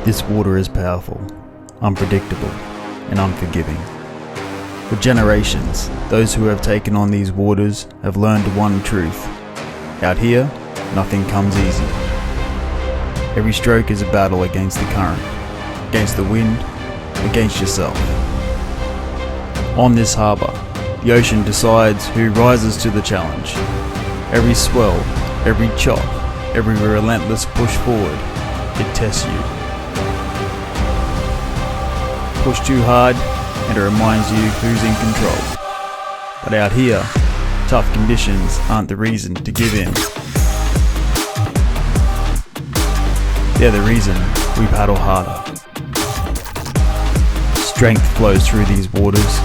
This water is powerful, unpredictable, and unforgiving. For generations, those who have taken on these waters have learned one truth. Out here, nothing comes easy. Every stroke is a battle against the current, against the wind, against yourself. On this harbour, the ocean decides who rises to the challenge. Every swell, every chop, every relentless push forward, it tests you. Push too hard and it reminds you who's in control. But out here, tough conditions aren't the reason to give in. They're the reason we paddle harder. Strength flows through these waters.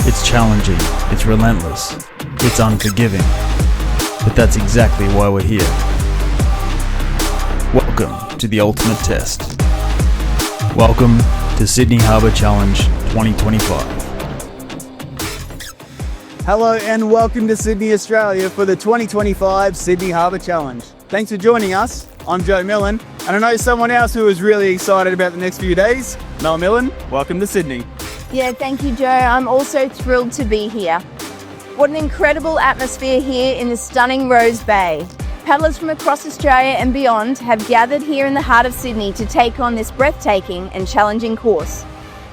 It's challenging, it's relentless, it's unforgiving. But that's exactly why we're here. Welcome to the ultimate test. Welcome to Sydney Harbour Challenge 2025. Hello and welcome to Sydney, Australia for the 2025 Sydney Harbour Challenge. Thanks for joining us. I'm Joe Millen, and I know someone else who is really excited about the next few days. Mel Millen, welcome to Sydney. Yeah, thank you, Joe. I'm also thrilled to be here. What an incredible atmosphere here in the stunning Rose Bay. Paddlers from across Australia and beyond have gathered here in the heart of Sydney to take on this breathtaking and challenging course.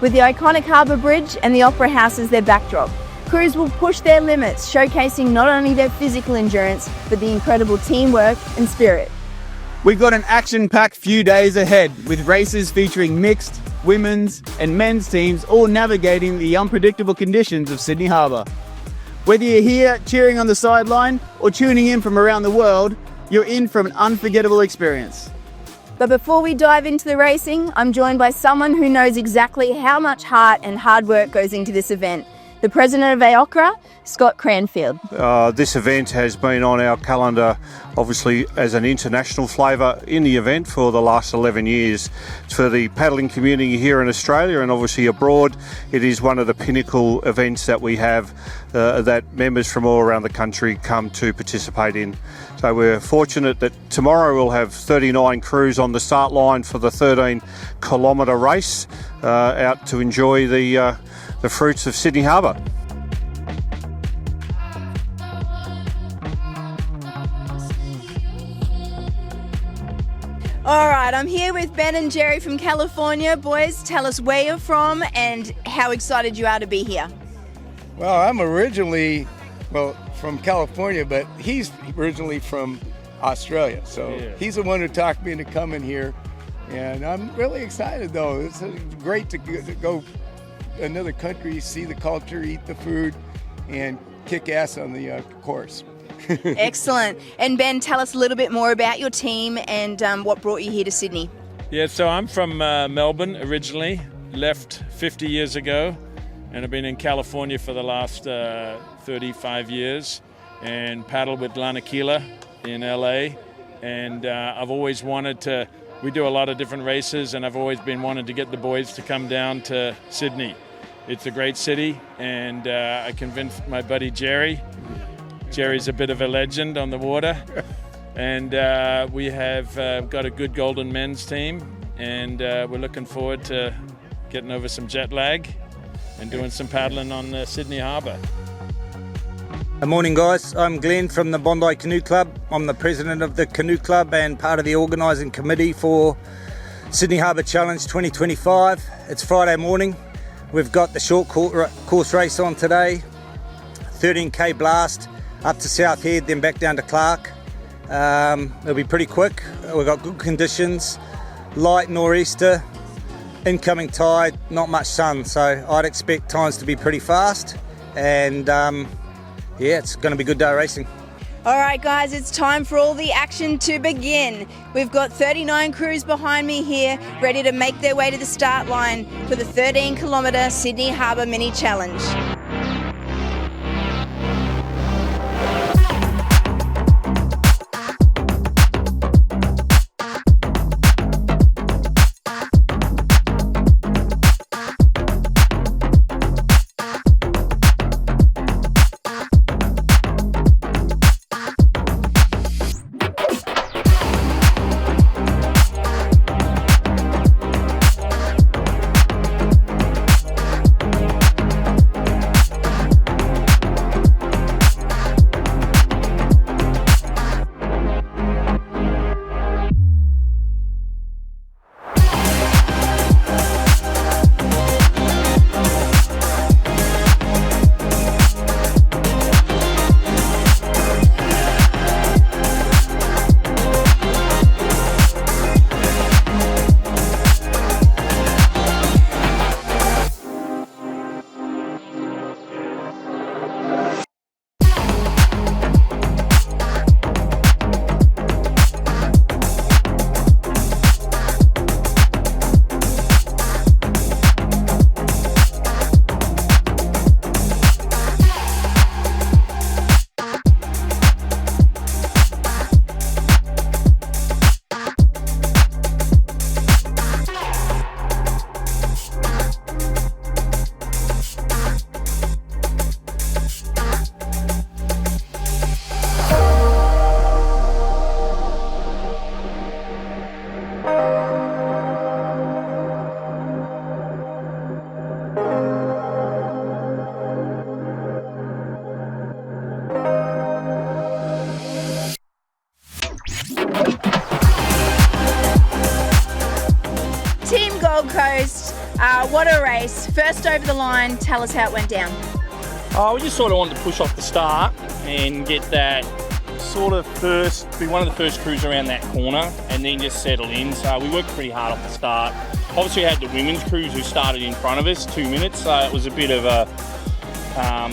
With the iconic Harbour Bridge and the Opera House as their backdrop, crews will push their limits, showcasing not only their physical endurance, but the incredible teamwork and spirit. We've got an action-packed few days ahead, with races featuring mixed, women's and men's teams all navigating the unpredictable conditions of Sydney Harbour. Whether you're here cheering on the sideline or tuning in from around the world, you're in for an unforgettable experience. But before we dive into the racing, I'm joined by someone who knows exactly how much heart and hard work goes into this event. The president of outrigger, Scott Cranfield. This event has been on our calendar, obviously, as an international flavour in the event for the last 11 years. For the paddling community here in Australia and obviously abroad, it is one of the pinnacle events that we have that members from all around the country come to participate in. So we're fortunate that tomorrow we'll have 39 crews on the start line for the 13-kilometre race out to enjoy the fruits of Sydney Harbour. All right, I'm here with Ben and Jerry from California. Boys, tell us where you're from and how excited you are to be here. Well, I'm originally, from California, but he's originally from Australia. So He's the one who talked me into coming here. And I'm really excited, though. It's great to go another country, see the culture, eat the food, and kick ass on the course. Excellent. And Ben, tell us a little bit more about your team and what brought you here to Sydney. Yeah, so I'm from Melbourne originally, left 50 years ago, and I've been in California for the last 35 years and paddled with Lanakila in LA. And I've always wanted to, we do a lot of different races, and I've always been wanting to get the boys to come down to Sydney. It's a great city, and I convinced my buddy Jerry. Jerry's a bit of a legend on the water, and we have got a good golden men's team, and we're looking forward to getting over some jet lag and doing some paddling on Sydney Harbour. Good morning, guys. I'm Glenn from the Bondi Canoe Club. I'm the president of the Canoe Club and part of the organising committee for Sydney Harbour Challenge 2025. It's Friday morning. We've got the short course race on today, 13k blast up to South Head, then back down to Clark. It'll be pretty quick. We've got good conditions, light nor'easter, incoming tide, not much sun, so I'd expect times to be pretty fast, and it's going to be a good day racing. All right, guys, it's time for all the action to begin. We've got 39 crews behind me here, ready to make their way to the start line for the 13-kilometre Sydney Harbour Mini Challenge. What a race. First over the line, tell us how it went down. We just sort of wanted to push off the start and get that sort of be one of the first crews around that corner and then just settle in. So we worked pretty hard off the start. Obviously we had the women's crews who started in front of us 2 minutes, so it was a bit of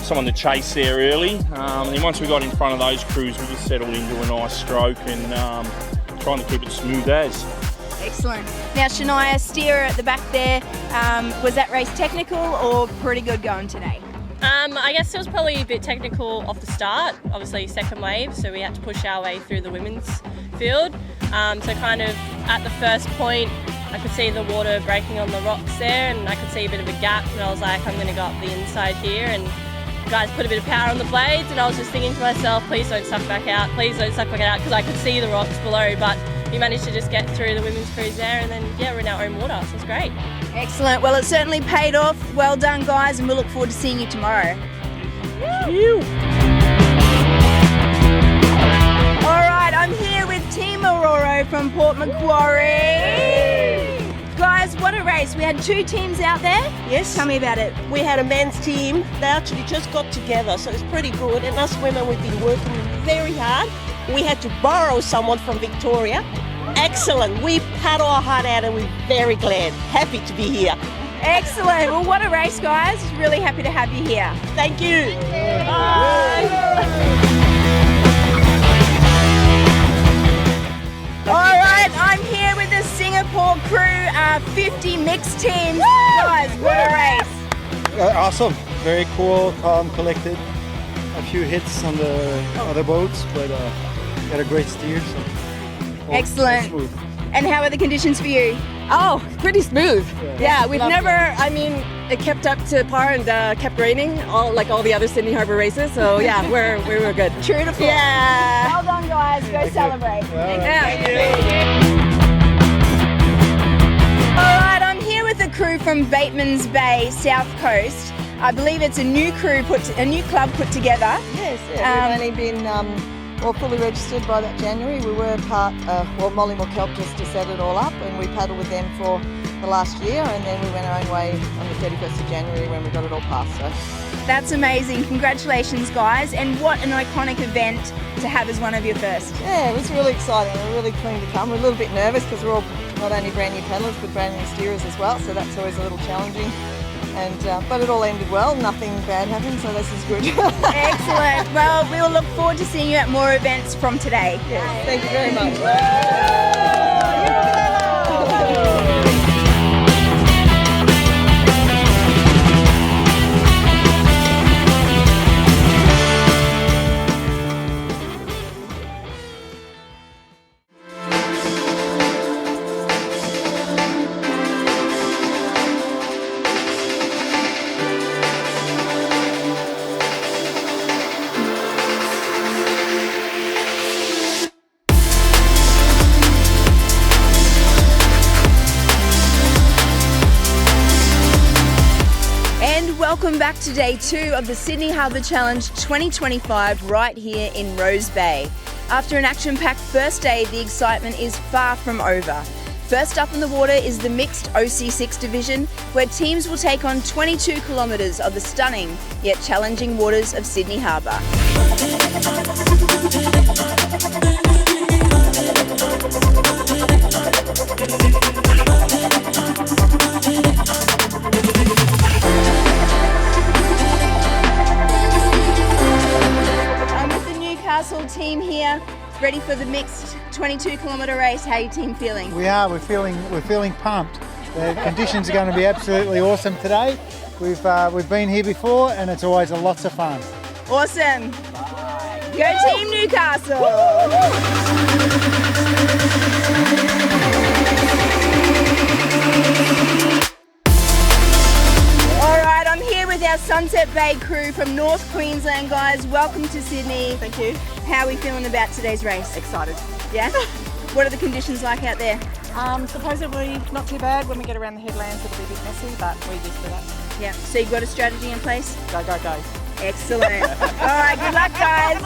someone to chase there early. And then once we got in front of those crews, we just settled into a nice stroke and trying to keep it smooth as. Excellent. Now Shania, steer at the back there, was that race technical or pretty good going today? I guess it was probably a bit technical off the start, obviously second wave, so we had to push our way through the women's field. So kind of at the first point, I could see the water breaking on the rocks there and I could see a bit of a gap and I was like, I'm going to go up the inside here, and the guys put a bit of power on the blades and I was just thinking to myself, please don't suck back out, please don't suck back out, because I could see the rocks below, but we managed to just get through the women's cruise there and then, yeah, we're in our own water, so it's great. Excellent. Well, it certainly paid off. Well done, guys, and we'll look forward to seeing you tomorrow. Woo! All right, I'm here with Team Aurora from Port Macquarie. Guys, what a race. We had 2 teams out there. Yes. Tell me about it. We had a men's team. They actually just got together, so it's pretty good. And us women, we've been working very hard. We had to borrow someone from Victoria. Excellent. We paddle our heart out and we're very glad. Happy to be here. Excellent. Well, what a race, guys. Really happy to have you here. Thank you. Bye. All right, I'm here with the Singapore crew, 50 mixed teams. Guys, what a race. Awesome. Very cool, calm, collected. A few hits on the other boats, but got a great steer. So excellent. Smooth. And how are the conditions for you? Oh, pretty smooth. Yeah, we've Lovely. it kept up to par and kept raining, like all the other Sydney Harbour races. So yeah, we were good. True to form. Yeah. Well done, guys. Go celebrate. Thank you. All right, I'm here with the crew from Bateman's Bay, South Coast. I believe it's a new club put together. Yes, yeah, we've only been fully registered by that January. We were part, Molly helped us to set it all up, and we paddled with them for the last year, and then we went our own way on the 31st of January when we got it all passed. So that's amazing. Congratulations, guys, and what an iconic event to have as one of your first. Yeah, it was really exciting. We're really keen to come. We're a little bit nervous because we're all not only brand new paddlers but brand new steerers as well, so that's always a little challenging. But it all ended well, nothing bad happened, so this is good. Excellent. Well, we will look forward to seeing you at more events from today. Yes, thank you very much. Welcome back to day 2 of the Sydney Harbour Challenge 2025 right here in Rose Bay. After an action-packed first day, the excitement is far from over. First up in the water is the mixed OC6 division, where teams will take on 22 kilometres of the stunning yet challenging waters of Sydney Harbour. Team here, ready for the mixed 22-kilometre race. How are your team feeling? We're feeling pumped. The conditions are going to be absolutely awesome today. We've been here before and it's always lots of fun. Awesome. Go Team Newcastle. Alright, I'm here with our Sunset Bay crew from North Queensland, guys. Welcome to Sydney. Thank you. How are we feeling about today's race? Excited. Yeah? What are the conditions like out there? Supposedly not too bad. When we get around the headlands it'll be a bit messy, but we're used to that. Yeah, so you've got a strategy in place? Go, go, go. Excellent. Alright, good luck, guys.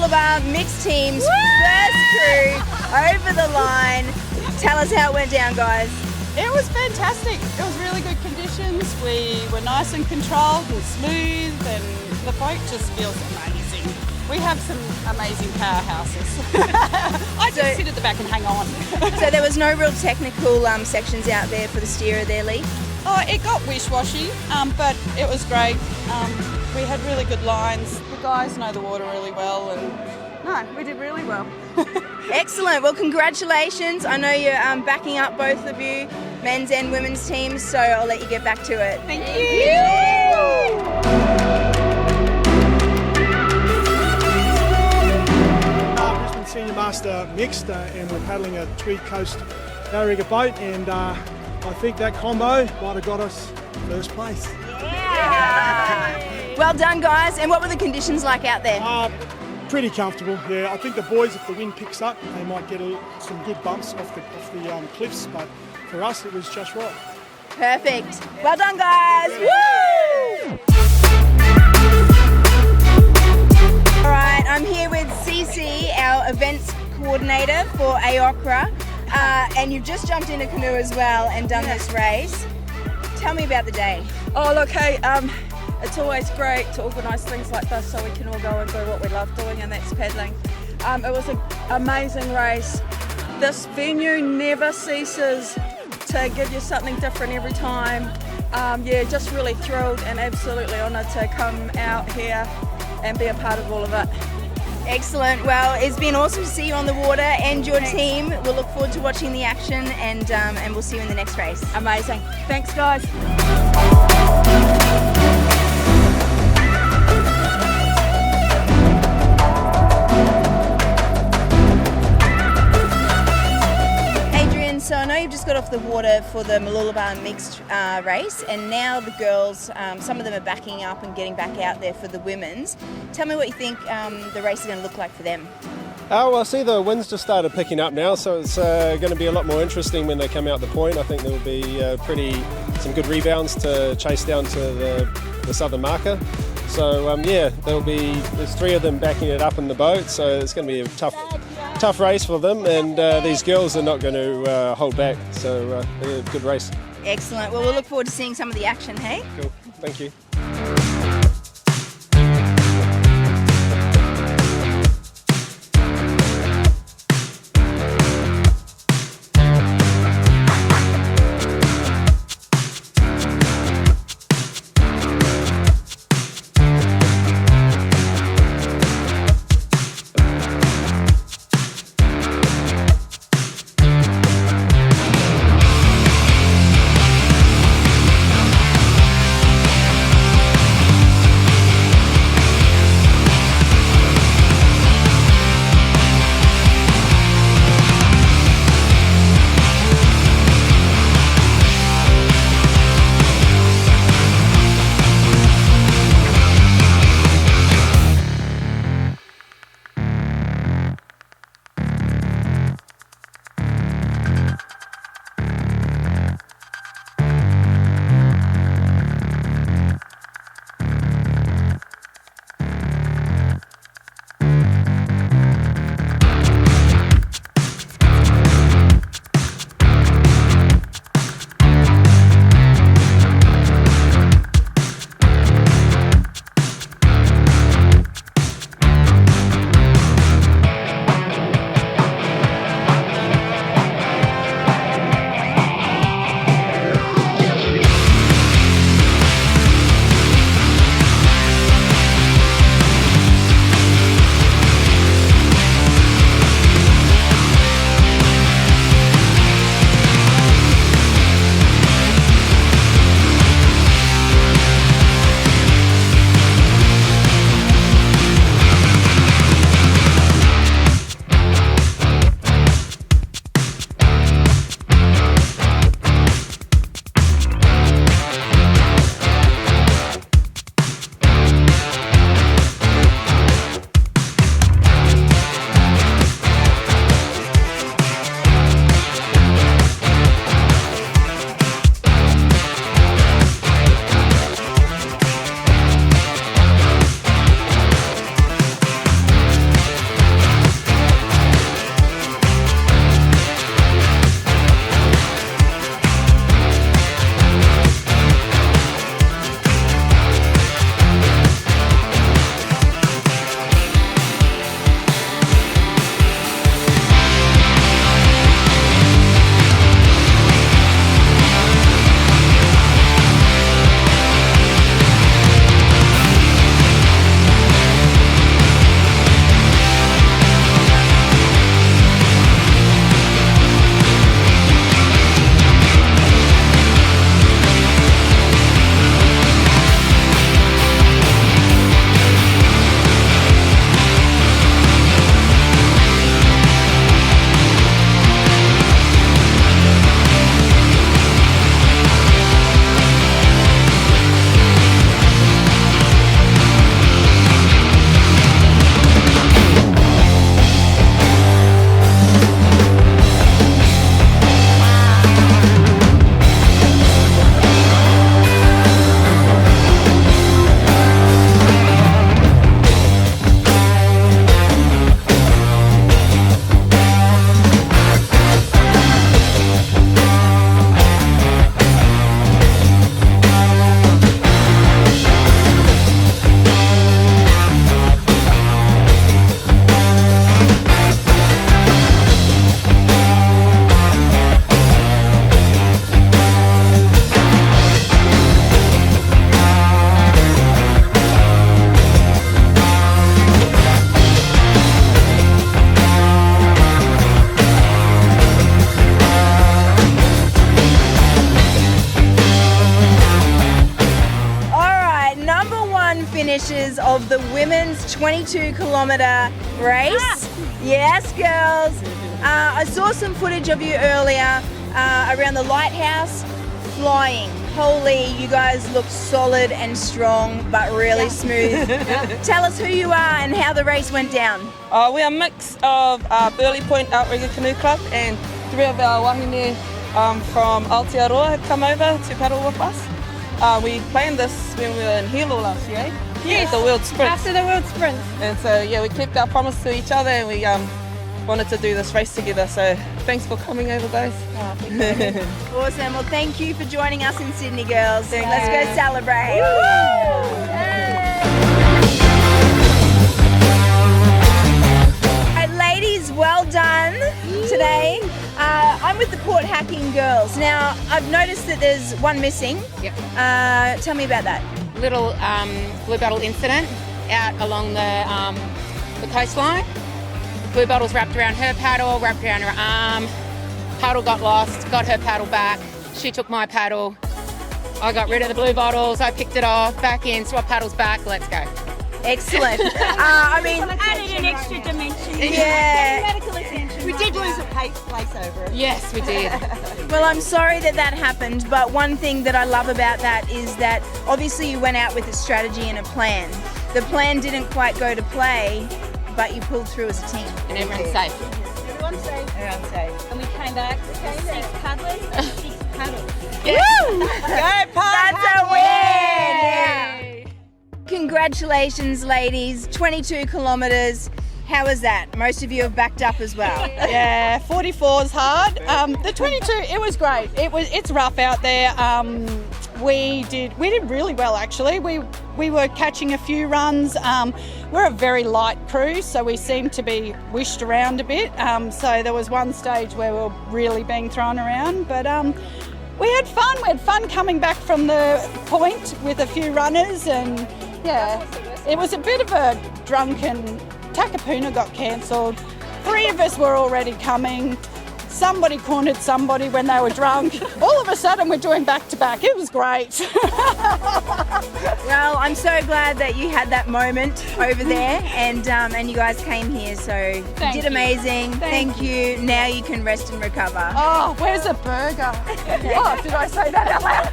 Mooloolaba mixed team's first crew over the line. Tell us how it went down, guys. It was fantastic. It was really good conditions. We were nice and controlled and smooth, and the boat just feels amazing. We have some amazing powerhouses. I just sit at the back and hang on. So there was no real technical sections out there for the steerer there, Lee? Oh, it got wish-washy, but it was great. We had really good lines. The guys know the water really well, and no, we did really well. Excellent. Well, congratulations. I know you're backing up both of you, men's and women's teams, so I'll let you get back to it. Thank you. Brisbane Senior Master mixed, and we're paddling a Tweed Coast outrigger boat, and I think that combo might have got us first place. Well done, guys. And what were the conditions like out there? Pretty comfortable, yeah. I think the boys, if the wind picks up, they might get some good bumps off the cliffs, but for us, it was just right. Perfect. Well done, guys. Woo! All right, I'm here with Cece, our events coordinator for AOCRA, and you've just jumped in a canoe as well and done this race. Tell me about the day. Oh, look, hey, it's always great to organise things like this so we can all go and do what we love doing, and that's paddling. It was an amazing race. This venue never ceases to give you something different every time. Yeah, just really thrilled and absolutely honoured to come out here and be a part of all of it. Excellent. Well, it's been awesome to see you on the water and your team. We'll look forward to watching the action, and we'll see you in the next race. Amazing. Thanks, guys. So I know you've just got off the water for the Mooloolaba mixed race, and now the girls, some of them are backing up and getting back out there for the women's. Tell me what you think the race is going to look like for them. Well, I see the winds just started picking up now, so it's going to be a lot more interesting when they come out the point. I think there will be some good rebounds to chase down to the southern marker. So yeah, there's three of them backing it up in the boat, so it's going to be a tough race for them, and these girls are not going to hold back, so a good race. Excellent. Well, we'll look forward to seeing some of the action, hey? Cool. Thank you. finishes of the women's 22 kilometre race. Yes, girls. I saw some footage of you earlier around the lighthouse flying. Holy, you guys look solid and strong, but really smooth. Tell us who you are and how the race went down. We are a mix of Burley Point Outrigger Canoe Club, and 3 of our wahine from Aotearoa have come over to paddle with us. We planned this when we were in Hilo last year, Yes, the World Sprint. after the World Sprint. And so, yeah, we kept our promise to each other, and we wanted to do this race together. So thanks for coming over, guys. Awesome. Well, thank you for joining us in Sydney, girls. Let's go celebrate. Hey, ladies, well done today. I'm with the Port Hacking girls. Now, I've noticed that there's one missing. Yep. Tell me about that. Little blue bottle incident out along the coastline. Blue bottle's wrapped around her paddle, wrapped around her arm. Paddle got lost, got her paddle back. She took my paddle. I got rid of the blue bottles, I picked it off, back in, swap paddles back, let's go. Excellent. I mean, added an extra dimension. Yeah. Medical attention. We did lose a place over it. Yes, we did. Well, I'm sorry that happened, but one thing that I love about that is that obviously you went out with a strategy and a plan. The plan didn't quite go to play, but you pulled through as a team. And everyone's safe. Everyone's safe. Everyone's safe. And we came back with 6 paddlers and 6 paddles. Woo! That's a win! Congratulations, ladies. 22 kilometres. How was that? Most of you have backed up as well. Yeah, 44 is hard. The 22, it was great. It's rough out there. We did really well actually. We were catching a few runs. We're a very light crew, so we seem to be wished around a bit. So there was one stage where we were really being thrown around, but we had fun. We had fun coming back from the point with a few runners, and yeah, it was a bit of a drunken. Takapuna got cancelled. 3 of us were already coming. Somebody cornered somebody when they were drunk. All of a sudden we're doing back to back. It was great. Well, I'm so glad that you had that moment over there and you guys came here. So you did amazing. Thank you. Now you can rest and recover. Oh, where's a burger? Oh, did I say that out loud?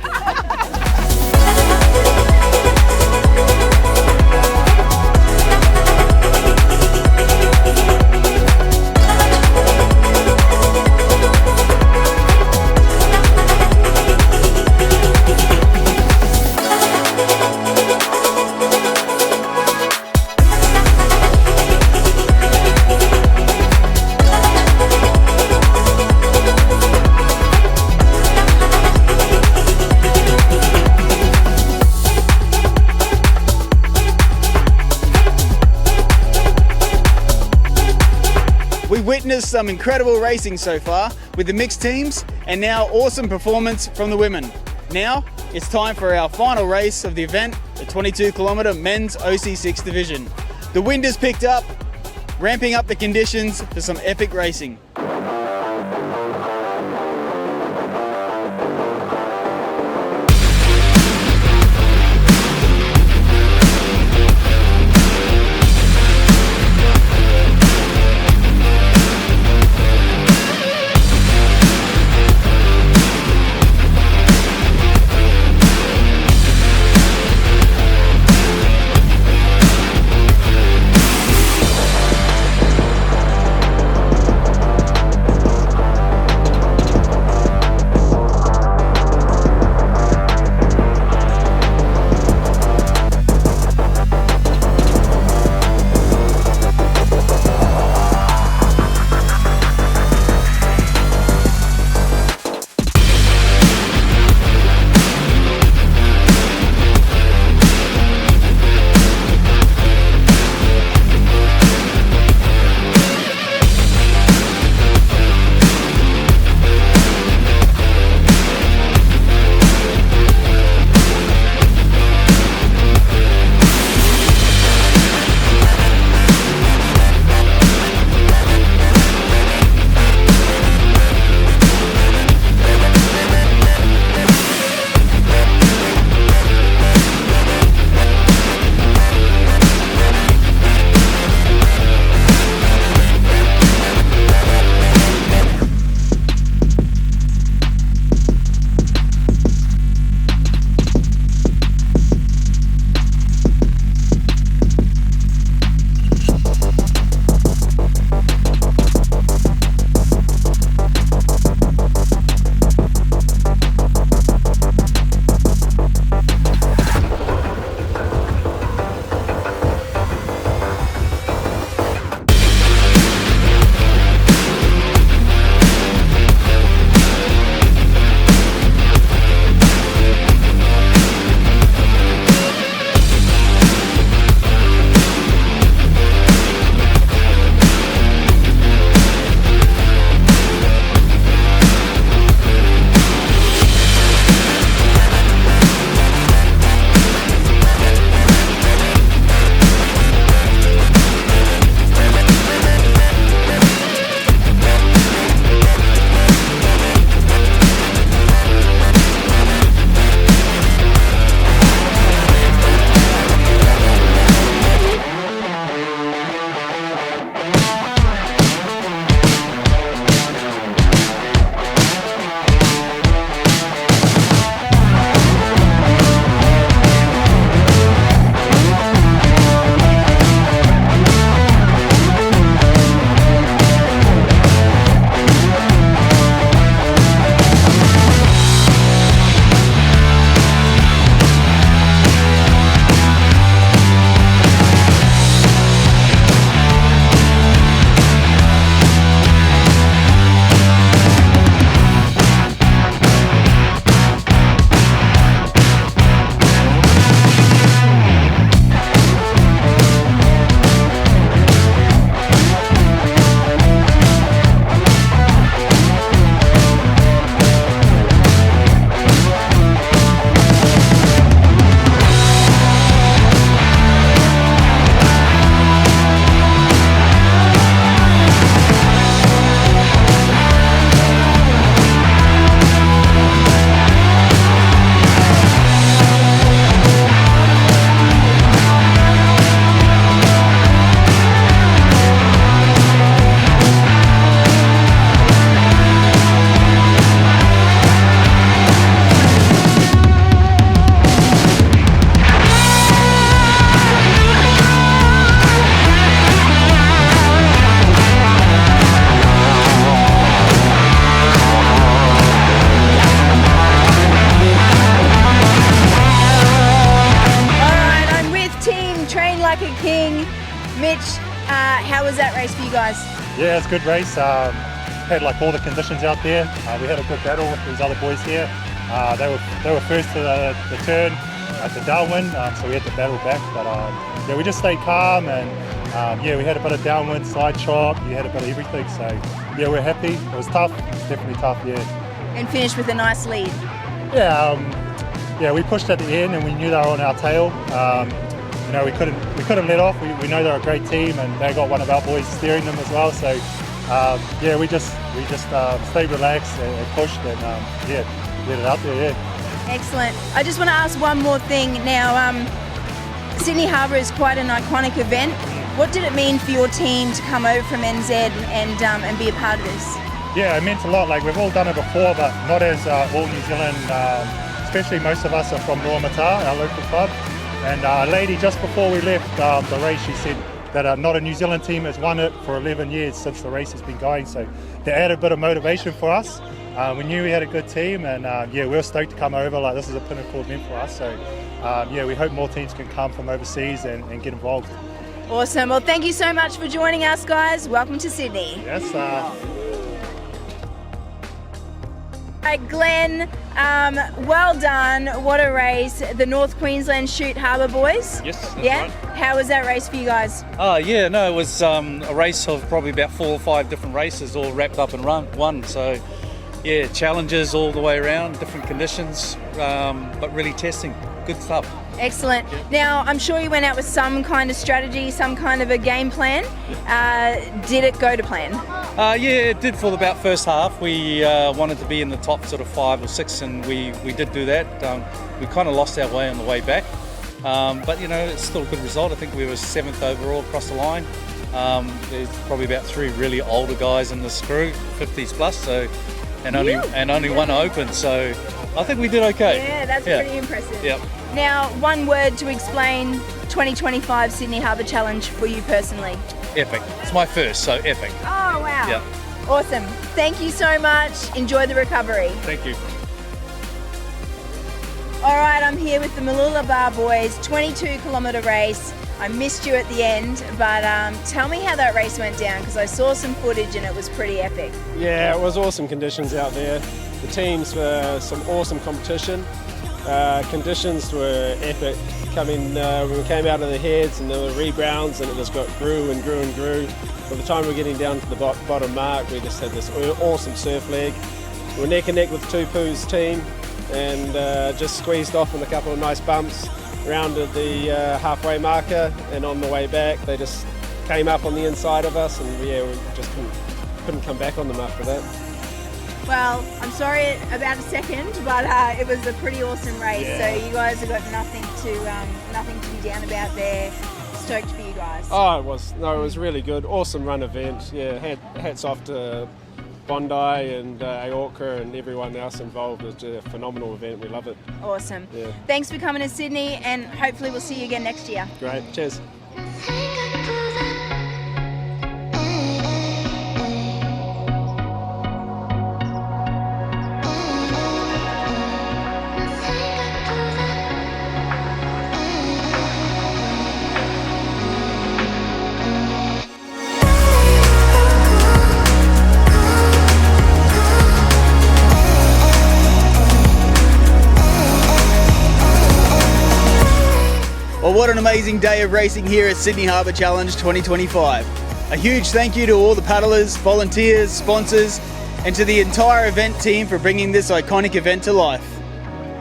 We witnessed some incredible racing so far with the mixed teams and now awesome performance from the women. Now it's time for our final race of the event, the 22 kilometre men's OC6 division. The wind has picked up, ramping up the conditions for some epic racing. Mitch, how was that race for you guys? Yeah, it's a good race. Had like all the conditions out there. We had a good battle with these other boys here. They were first to the turn at the downwind, so we had to battle back. But yeah, we just stayed calm, and yeah, we had a bit of downwind, side chop. We had a bit of everything. So yeah, we're happy. It was tough. It was definitely tough. Yeah. And finished with a nice lead. Yeah. Yeah, we pushed at the end, and we knew they were on our tail. You know, we couldn't let off. We know they're a great team, and they got one of our boys steering them as well. So yeah, we just stayed relaxed and pushed, and yeah, let it out there. Yeah. Excellent. I just want to ask one more thing now. Sydney Harbour is quite an iconic event. What did it mean for your team to come over from NZ and be a part of this? Yeah, it meant a lot. Like, we've all done it before, but not as all New Zealand. Especially most of us are from Roamata, our local club. And a lady just before we left the race, she said that not a New Zealand team has won it for 11 years since the race has been going. So they added a bit of motivation for us. We knew we had a good team, and yeah, we were stoked to come over. Like, this is a pinnacle event for us. So yeah, we hope more teams can come from overseas and get involved. Awesome. Well, thank you so much for joining us, guys. Welcome to Sydney. Yes. Right, Glenn, well done. What a race. The North Queensland Shoot Harbour boys. Yes, that's yeah? right. How was that race for you guys? Yeah, no, it was a race of probably about 4 or 5 different races all wrapped up in one. So, yeah, challenges all the way around, different conditions, but really testing. Good stuff. Excellent. Now, I'm sure you went out with some kind of strategy, some kind of a game plan. Did it go to plan? Yeah, it did for about first half. We wanted to be in the top sort of 5 or 6, and we did do that. We kind of lost our way on the way back. But, you know, it's still a good result. I think we were 7th overall across the line. There's probably about 3 really older guys in this crew, 50s plus, so and only one open. So I think we did okay. Yeah, that's pretty impressive. Yep. Now, one word to explain 2025 Sydney Harbour Challenge for you personally. Epic. It's my first, so epic. Oh, wow. Yep. Awesome. Thank you so much. Enjoy the recovery. Thank you. All right, I'm here with the Malula Bar boys, 22-kilometre race. I missed you at the end, but tell me how that race went down, because I saw some footage and it was pretty epic. Yeah, it was awesome conditions out there. The teams were some awesome competition. Conditions were epic. When we came out of the heads, and there were rebounds, and it just grew and grew and grew. By the time we were getting down to the bottom mark, we just had this awesome surf leg. We were neck and neck with Tupu's team, and just squeezed off in a couple of nice bumps. Rounded the halfway marker, and on the way back, they just came up on the inside of us, and yeah, we just couldn't come back on them after that. Well, I'm sorry about a second, but it was a pretty awesome race. Yeah. So you guys have got nothing to be down about there. Stoked for you guys. Oh, it was really good. Awesome run event. Yeah, hats off to Bondi and Aorca and everyone else involved. It's a phenomenal event. We love it. Awesome. Yeah. Thanks for coming to Sydney, and hopefully we'll see you again next year. Great. Cheers. Well, what an amazing day of racing here at Sydney Harbour Challenge 2025. A huge thank you to all the paddlers, volunteers, sponsors, and to the entire event team for bringing this iconic event to life.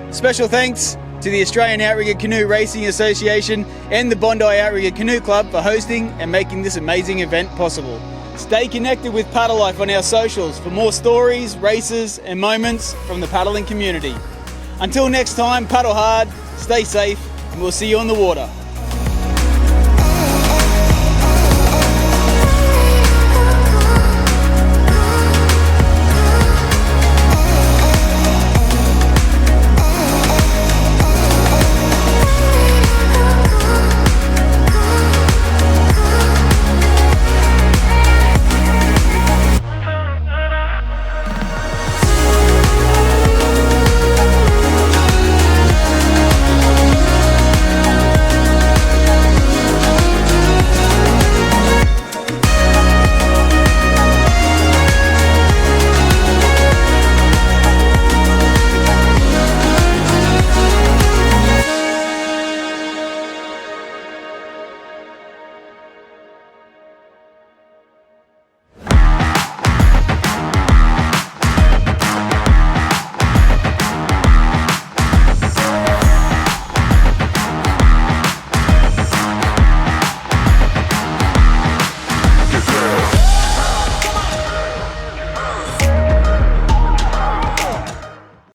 Special thanks to the Australian Outrigger Canoe Racing Association and the Bondi Outrigger Canoe Club for hosting and making this amazing event possible. Stay connected with Paddle Life on our socials for more stories, races, and moments from the paddling community. Until next time, paddle hard, stay safe, and we'll see you on the water.